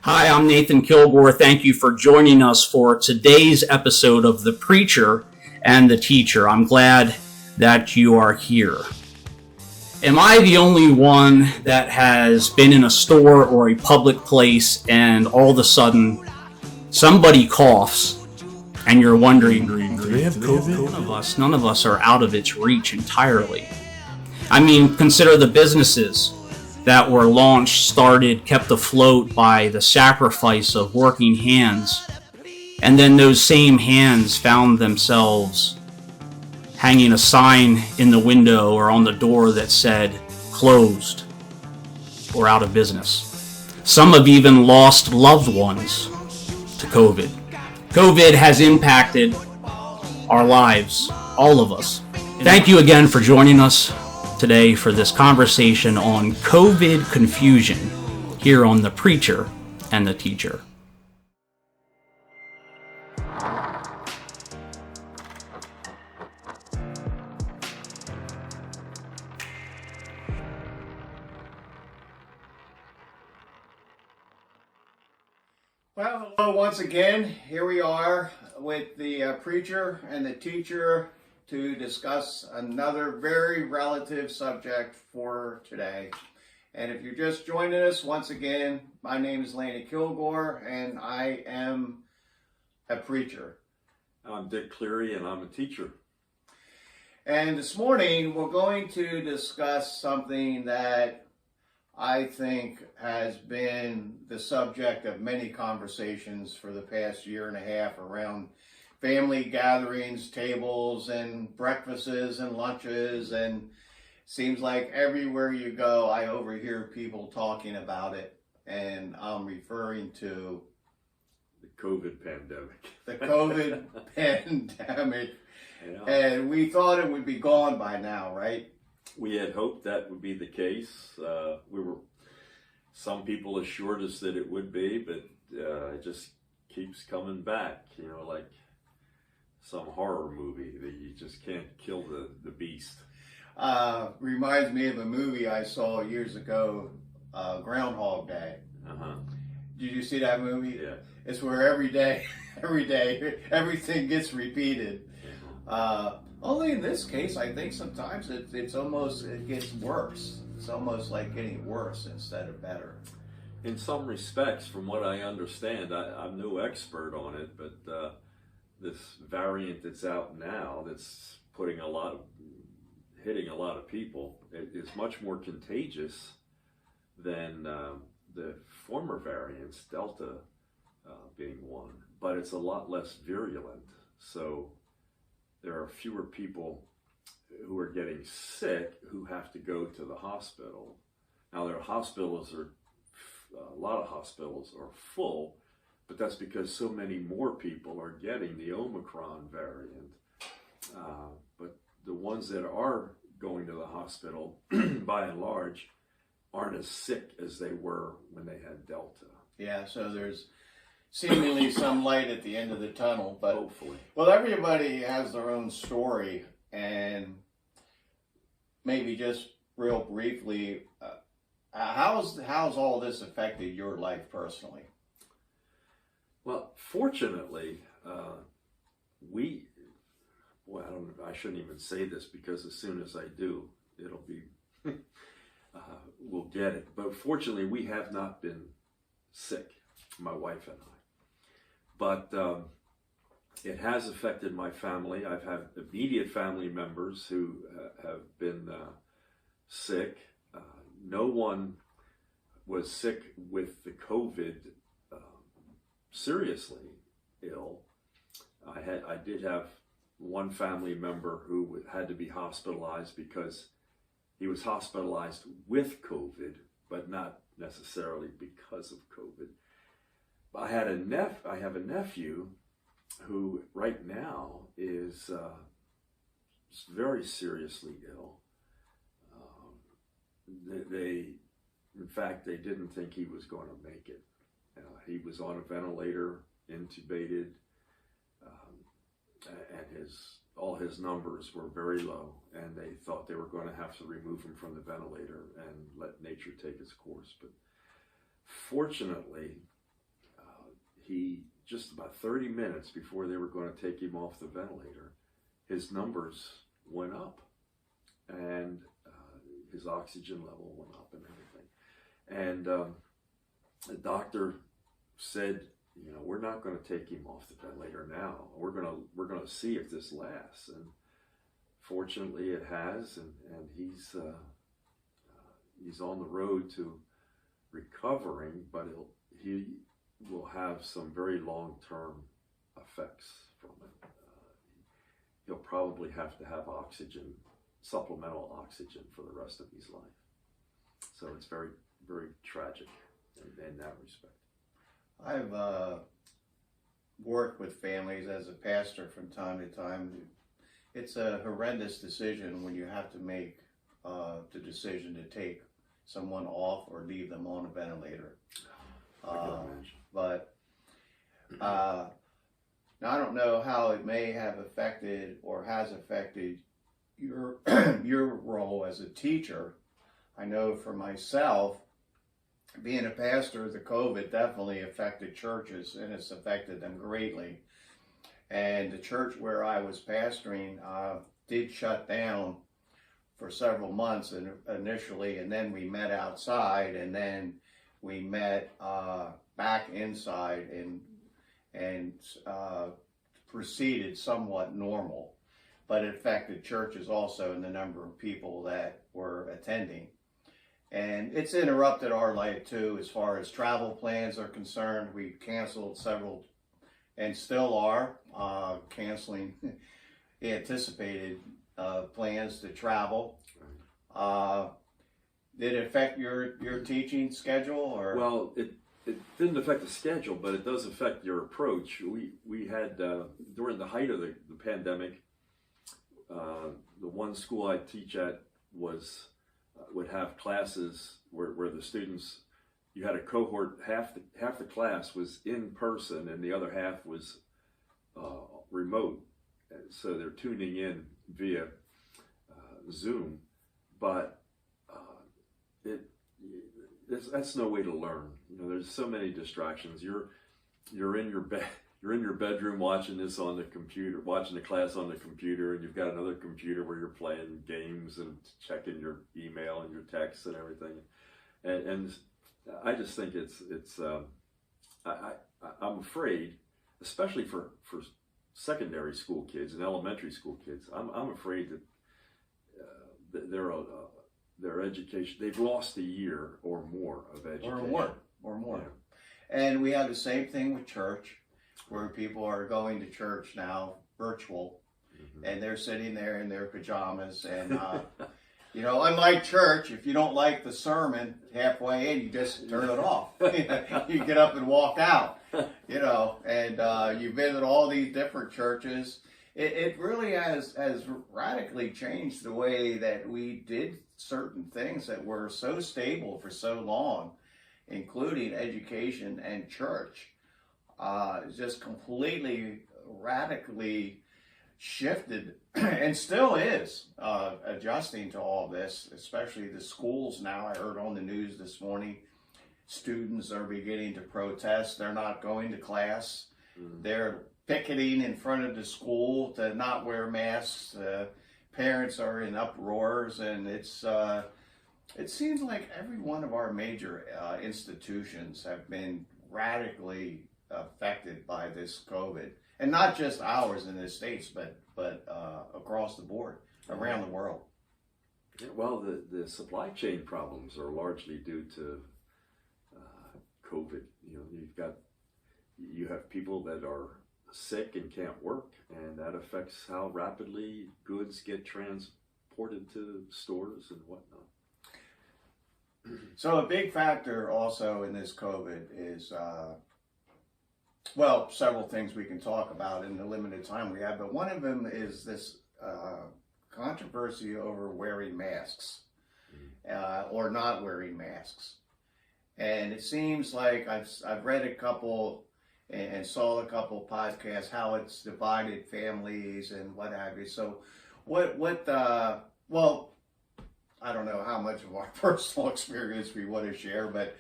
Hi, I'm Nathan Kilgore. Thank you for joining us for today's episode of The Preacher and the Teacher. I'm glad that you are here. Am I the only one that has been in a store or a public place and all of a sudden somebody coughs and you're wondering, do they have COVID? None of us are out of its reach entirely. I mean, consider the businesses that were launched, started, kept afloat by the sacrifice of working hands. And then those same hands found themselves hanging a sign in the window or on the door that said closed or out of business. Some have even lost loved ones to COVID. COVID has impacted our lives, all of us. Thank you again for joining us today for this conversation on COVID confusion here on The Preacher and the Teacher. Well, hello once again. Here we are with the Preacher and the Teacher to discuss another very relative subject for today. And if you're just joining us, once again, my name is Lanny Kilgore and I am a preacher. I'm Dick Cleary and I'm a teacher. And this morning we're going to discuss something that I think has been the subject of many conversations for the past year and a half around family gatherings, tables, and breakfasts and lunches, and seems like everywhere you go, I overhear people talking about it, and I'm referring to the COVID pandemic. The COVID pandemic, Yeah. And we thought it would be gone by now, right? We had hoped that would be the case. Some people assured us that it would be, but it just keeps coming back, like some horror movie that you just can't kill the beast. Reminds me of a movie I saw years ago, Groundhog Day. Uh-huh. Did you see that movie? Yeah. It's where every day, everything gets repeated. Only in this case, I think sometimes it gets worse. It's almost like getting worse instead of better. In some respects, from what I understand, I'm no expert on it, but this variant that's out now that's hitting a lot of people, it is much more contagious than the former variants, Delta being one, but it's a lot less virulent. So there are fewer people who are getting sick who have to go to the hospital. Now, a lot of hospitals are full, but that's because so many more people are getting the Omicron variant. But the ones that are going to the hospital, by and large, aren't as sick as they were when they had Delta. Yeah, so there's seemingly some light at the end of the tunnel, but hopefully. Well, everybody has their own story, and maybe just real briefly, how's all this affected your life personally? Well, fortunately, I shouldn't even say this because as soon as I do, it'll be, we'll get it. But fortunately, we have not been sick, my wife and I. But it has affected my family. I've had immediate family members who have been sick. No one was sick with the COVID seriously ill. I did have one family member who had to be hospitalized because he was hospitalized with COVID, but not necessarily because of COVID. I have a nephew who right now is very seriously ill. In fact, they didn't think he was going to make it. He was on a ventilator, intubated, and all his numbers were very low, and they thought they were going to have to remove him from the ventilator and let nature take its course. But fortunately, he, just about 30 minutes before they were going to take him off the ventilator, his numbers went up, and his oxygen level went up and everything. And the doctor said, you know, we're not going to take him off the ventilator now. We're going to see if this lasts. And fortunately, it has, and he's on the road to recovering, but he will have some very long-term effects from it. He'll probably have to have oxygen, supplemental oxygen, for the rest of his life. So it's very, very tragic in that respect. I've worked with families as a pastor from time to time. It's a horrendous decision when you have to make the decision to take someone off or leave them on a ventilator. But now I don't know how it may have affected or has affected your your role as a teacher. I know for myself, being a pastor, the COVID definitely affected churches, and it's affected them greatly. And the church where I was pastoring did shut down for several months initially, and then we met outside, and then we met back inside, and proceeded somewhat normal. But it affected churches also in the number of people that were attending. And it's interrupted our life too, as far as travel plans are concerned. We canceled several, and still are canceling anticipated plans to travel. Did it affect your teaching schedule, or? Well, it didn't affect the schedule, but it does affect your approach. We had during the height of the pandemic, the one school I teach at would have classes where the students, you had a cohort, half the class was in person and the other half was remote, so they're tuning in via Zoom, but that's no way to learn. You know, there's so many distractions. You're in your bedroom watching this on the computer, watching the class on the computer, and you've got another computer where you're playing games and checking your email and your texts and everything. And I just think I'm afraid, especially for secondary school kids and elementary school kids, I'm afraid that their education, they've lost a year or more of education. Or more. Yeah. And we have the same thing with church, where people are going to church now virtual, and they're sitting there in their pajamas, and you know, unlike church, if you don't like the sermon halfway in, you just turn it off. You get up and walk out, you know, and you visit all these different churches. It really has radically changed the way that we did certain things that were so stable for so long, including education and church. It's just completely, radically shifted, and still is adjusting to all this, especially the schools now. I heard on the news this morning, students are beginning to protest. They're not going to class. They're picketing in front of the school to not wear masks. Parents are in uproars, and it seems like every one of our major institutions have been radically affected by this COVID, and not just ours in the States, but across the board, around the world. Yeah, well, the supply chain problems are largely due to COVID. You know, you have people that are sick and can't work, and that affects how rapidly goods get transported to stores and whatnot. So a big factor also in this COVID is, well, several things we can talk about in the limited time we have, but one of them is this controversy over wearing masks or not wearing masks. And it seems like I've read a couple and saw a couple podcasts how it's divided families and what have you. So well, I don't know how much of our personal experience we want to share, but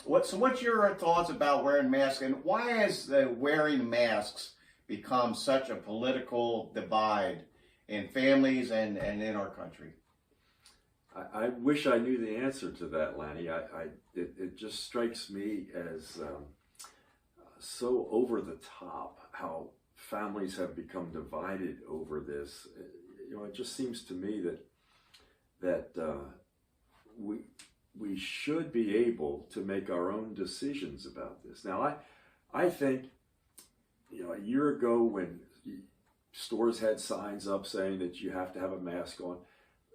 What's your thoughts about wearing masks, and why has the wearing masks become such a political divide in families and in our country? I wish I knew the answer to that, Lanny. It just strikes me as so over the top how families have become divided over this. You know, it just seems to me that we should be able to make our own decisions about this. Now, I think, you know, a year ago when stores had signs up saying that you have to have a mask on,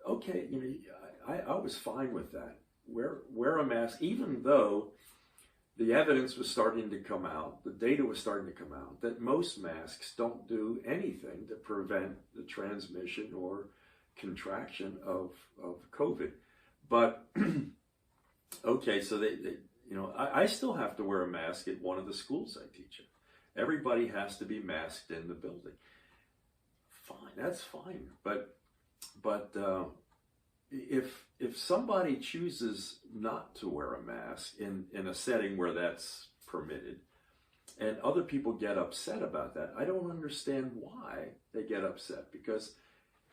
okay, you know, I was fine with that. Wear a mask, even though the evidence was starting to come out, the data was starting to come out, that most masks don't do anything to prevent the transmission or contraction of COVID. But, okay, so they you know, I still have to wear a mask at one of the schools I teach at. Everybody has to be masked in the building. Fine, that's fine. But if somebody chooses not to wear a mask in a setting where that's permitted, and other people get upset about that, I don't understand why they get upset. Because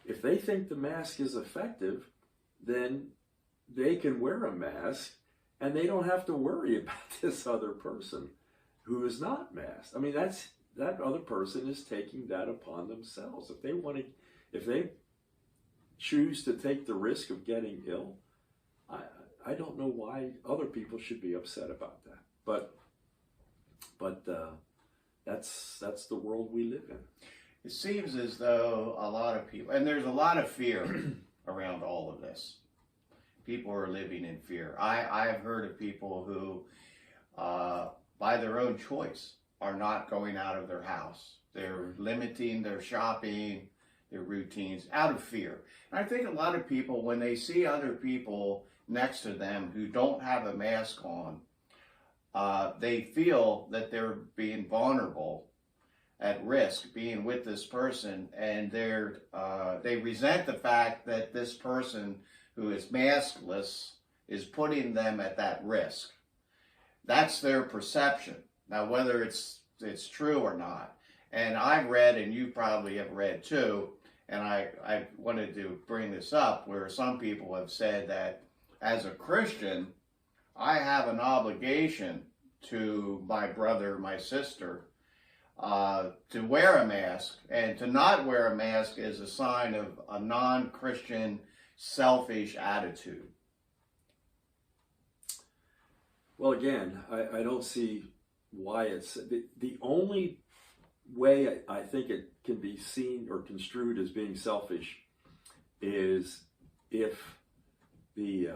if they think the mask is effective, then they can wear a mask and they don't have to worry about this other person who is not masked. I mean, that other person is taking that upon themselves. If they choose to take the risk of getting ill, I don't know why other people should be upset about that. But that's the world we live in. It seems as though a lot of people, and there's a lot of fear around all of this. People are living in fear. I have heard of people who, by their own choice, are not going out of their house. They're limiting their shopping, their routines, out of fear. And I think a lot of people, when they see other people next to them who don't have a mask on, they feel that they're being vulnerable, at risk, being with this person, and they resent the fact that this person who is maskless is putting them at that risk. That's their perception. Now, whether it's true or not. And I've read, and you probably have read too, and I wanted to bring this up, where some people have said that as a Christian, I have an obligation to my brother, my sister, to wear a mask, and to not wear a mask is a sign of a non-Christian, selfish attitude. Well, again, I don't see why it's the only way I think it can be seen or construed as being selfish is if the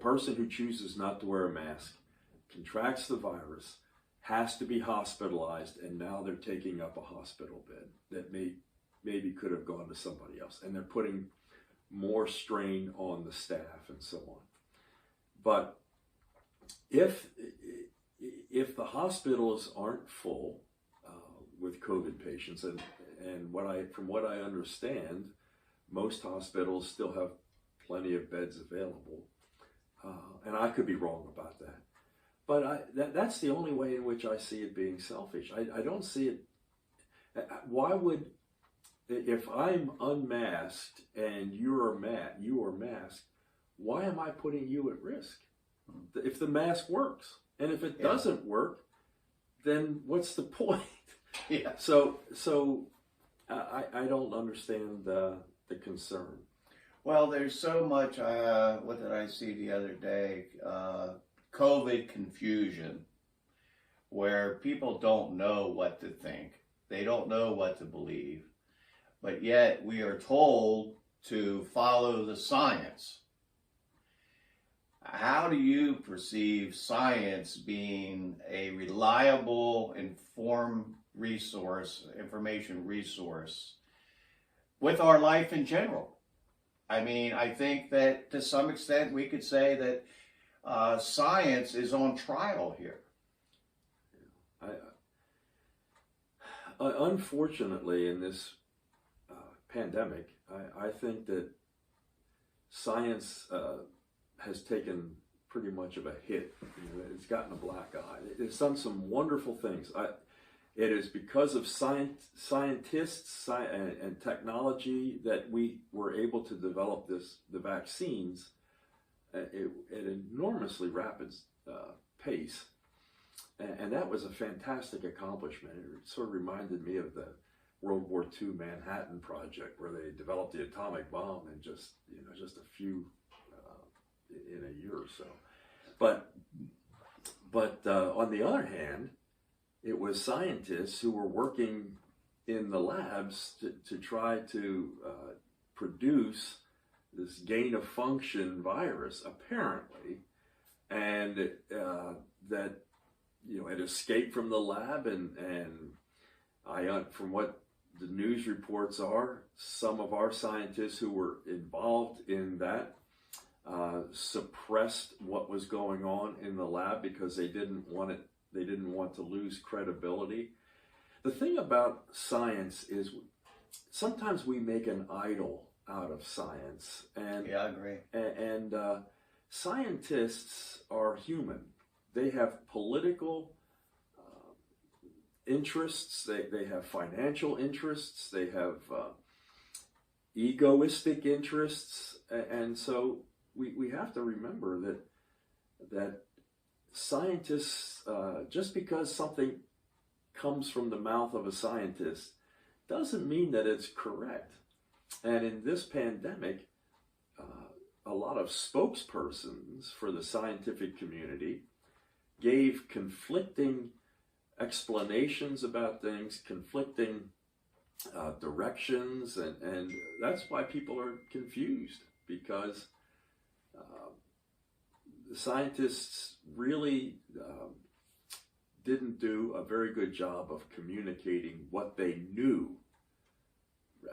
person who chooses not to wear a mask contracts the virus, has to be hospitalized, and now they're taking up a hospital bed that maybe could have gone to somebody else, and they're putting more strain on the staff and so on. But if the hospitals aren't full with COVID patients, and from what I understand, most hospitals still have plenty of beds available, and I could be wrong about that. But that's the only way in which I see it being selfish. I don't see it. Why would, if I'm unmasked and you are masked, why am I putting you at risk? If the mask works, and if it doesn't work, then what's the point? Yeah. So I don't understand the concern. Well, there's so much. What did I see the other day? COVID confusion, where people don't know what to think. They don't know what to believe. But yet we are told to follow the science. How do you perceive science being a reliable, information resource with our life in general? I mean, I think that to some extent we could say that science is on trial here. Unfortunately, in this pandemic, I think that science has taken pretty much of a hit. It's gotten a black eye. It's done some wonderful things. It is because of scientists and technology that we were able to develop the vaccines at an enormously rapid pace. And that was a fantastic accomplishment. It sort of reminded me of the World War II Manhattan Project, where they developed the atomic bomb in just a few in a year or so. But on the other hand, it was scientists who were working in the labs to try to produce this gain of function virus, apparently, and that it escaped from the lab, and from what the news reports are, some of our scientists who were involved in that suppressed what was going on in the lab because they didn't want to lose credibility. The thing about science is sometimes we make an idol out of science, and Yeah, I agree. and scientists are human. They have political interests, they have financial interests, they have egoistic interests, and so we have to remember that scientists, just because something comes from the mouth of a scientist doesn't mean that it's correct. And in this pandemic, a lot of spokespersons for the scientific community gave conflicting explanations about things, conflicting directions, and that's why people are confused, because the scientists really didn't do a very good job of communicating what they knew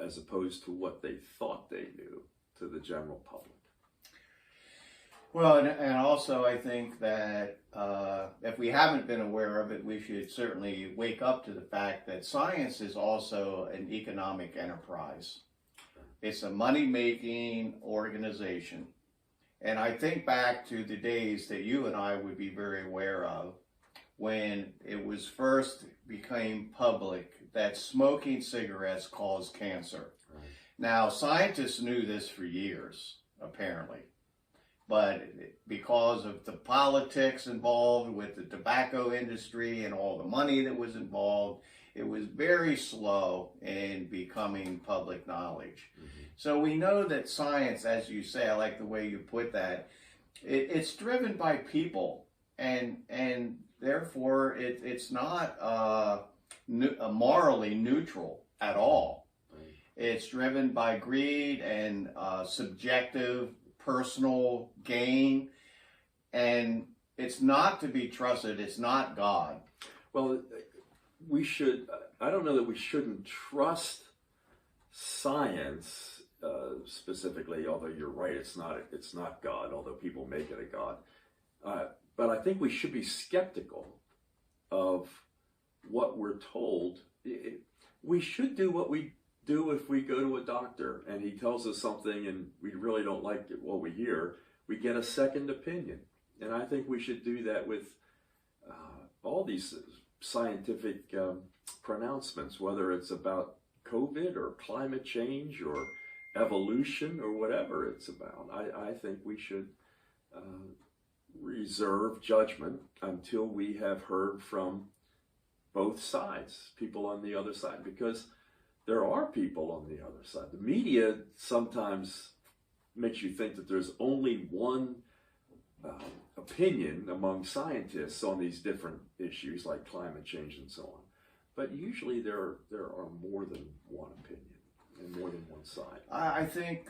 as opposed to what they thought they knew to the general public. Well, and also I think that if we haven't been aware of it, we should certainly wake up to the fact that science is also an economic enterprise. It's a money-making organization. And I think back to the days that you and I would be very aware of when it was first became public that smoking cigarettes cause cancer. Right. Now, scientists knew this for years, apparently. But because of the politics involved with the tobacco industry and all the money that was involved, it was very slow in becoming public knowledge. Mm-hmm. So we know that science, as you say, I like the way you put that, it's driven by people, and therefore it's not morally neutral at all. Right. It's driven by greed and subjective personal gain, and it's not to be trusted. It's not God. Well, I don't know that we shouldn't trust science specifically, although you're right, it's not God, although people make it a God. But I think we should be skeptical of what we're told. We should do what we do if we go to a doctor and he tells us something and we really don't like what we hear. We get a second opinion. And I think we should do that with all these scientific pronouncements, whether it's about COVID or climate change or evolution or whatever it's about. I think we should reserve judgment until we have heard from both sides, people on the other side, because there are people on the other side. The media sometimes makes you think that there's only one opinion among scientists on these different issues like climate change and so on. But usually there are more than one opinion and more than one side. I think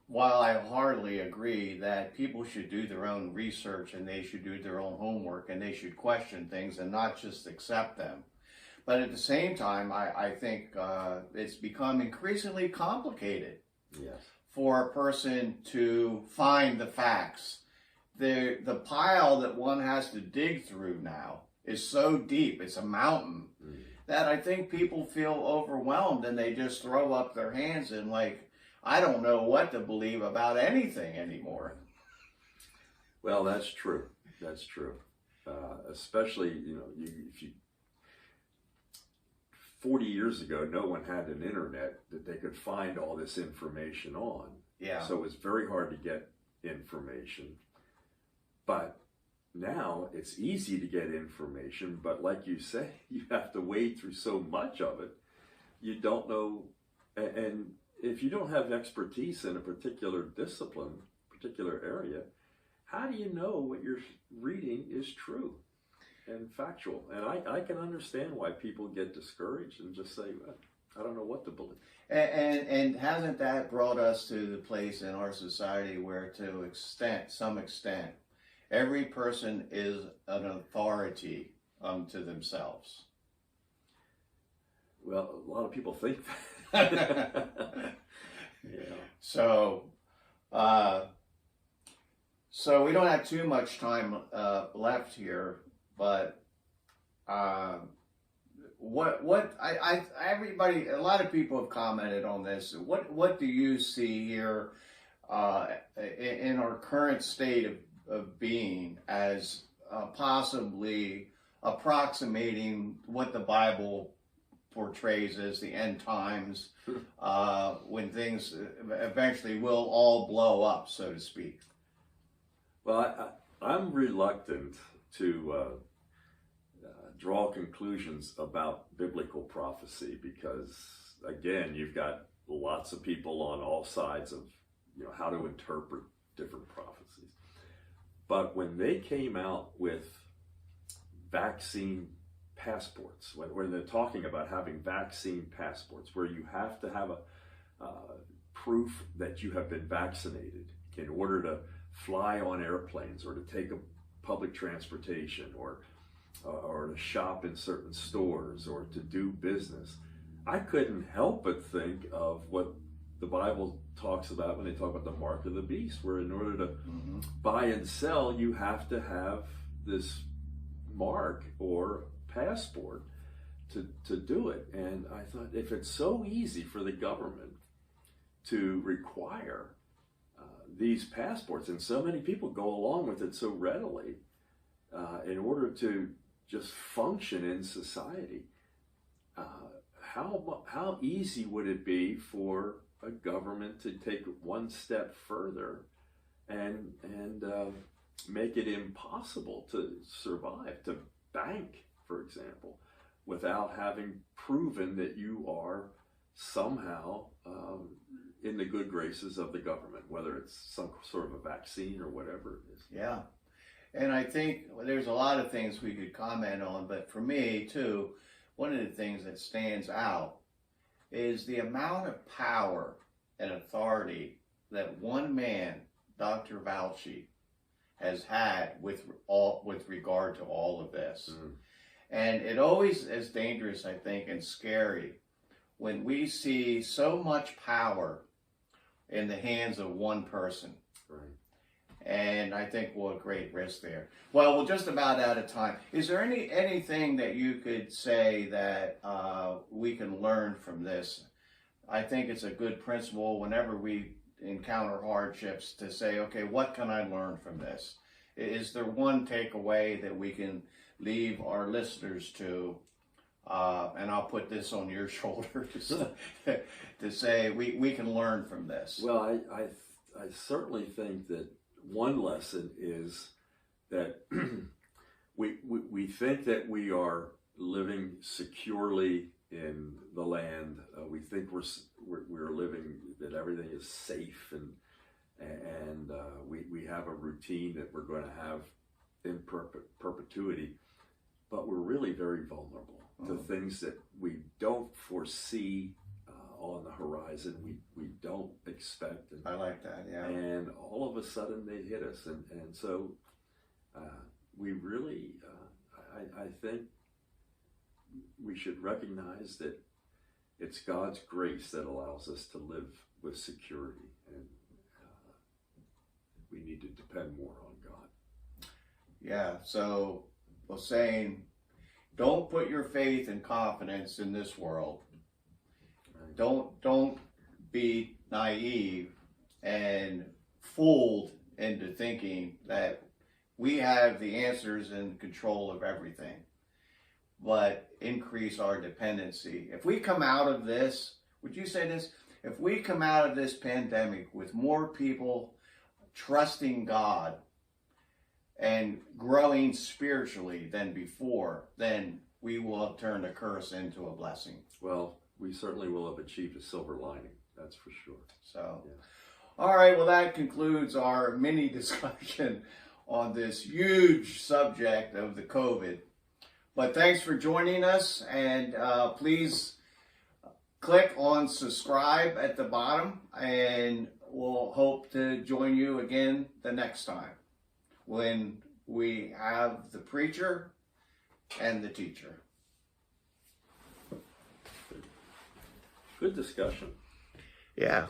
while I hardly agree that people should do their own research and they should do their own homework and they should question things and not just accept them. But at the same time, I think it's become increasingly complicated. Yes. For a person to find the facts. The pile that one has to dig through now is so deep, it's a mountain, that I think people feel overwhelmed and they just throw up their hands and like, I don't know what to believe about anything anymore. Well, that's true. That's true. Especially, if you 40 years ago, no one had an internet that they could find all this information on. Yeah. So it was very hard to get information. But now it's easy to get information, but like you say, you have to wade through so much of it. You don't know, and if you don't have expertise in a particular discipline, particular area, how do you know what you're reading is true and factual? And I can understand why people get discouraged and just say, well, I don't know what to believe. And hasn't that brought us to the place in our society where, to some extent, every person is an authority unto themselves? Well, a lot of people think that. Yeah. So we don't have too much time left here, but everybody, a lot of people have commented on this. What do you see here in our current state of being as possibly approximating what the Bible portrays as the end times, when things eventually will all blow up, so to speak? Well, I'm reluctant to draw conclusions about biblical prophecy because, again, you've got lots of people on all sides of how to interpret different prophecies. But when they came out with vaccine passports, when they're talking about having vaccine passports, where you have to have a proof that you have been vaccinated in order to fly on airplanes or to take a public transportation or to shop in certain stores or to do business, I couldn't help but think of what the Bible talks about when they talk about the mark of the beast, where in order to buy and sell, you have to have this mark or passport to do it. And I thought, if it's so easy for the government to require these passports, and so many people go along with it so readily in order to just function in society, how easy would it be for a government to take one step further and make it impossible to survive, to bank, for example, without having proven that you are somehow in the good graces of the government, whether it's some sort of a vaccine or whatever it is. Yeah. And I think there's a lot of things we could comment on, but for me, too, one of the things that stands out is the amount of power and authority that one man, Dr. Fauci, has had with regard to all of this. And it always is dangerous, I think, and scary when we see so much power in the hands of one person. Right. And I think we're at great risk there. Well, we're just about out of time. Is there anything that you could say that we can learn from this? I think it's a good principle whenever we encounter hardships to say, okay, what can I learn from this? Is there one takeaway that we can leave our listeners to? And I'll put this on your shoulders to say we can learn from this. Well, I certainly think that one lesson is that we think that we are living securely in the land. We think we're living, that everything is safe, and we have a routine that we're going to have in perpetuity. But we're really very vulnerable to things that we don't foresee on the horizon, we don't expect. I like that, yeah. And all of a sudden they hit us. And so we really, I think we should recognize that it's God's grace that allows us to live with security. And we need to depend more on God. Yeah, so we're saying, don't put your faith and confidence in this world. Don't be naive and fooled into thinking that we have the answers and control of everything, but increase our dependency. If we come out of this, would you say this? If we come out of this pandemic with more people trusting God and growing spiritually than before, then we will have turned a curse into a blessing. Well, we certainly will have achieved a silver lining, that's for sure. So, Yeah. all right, well, that concludes our mini discussion on this huge subject of the COVID. But thanks for joining us, and please click on subscribe at the bottom, and we'll hope to join you again the next time when we have the preacher and the teacher. Good discussion. Yeah.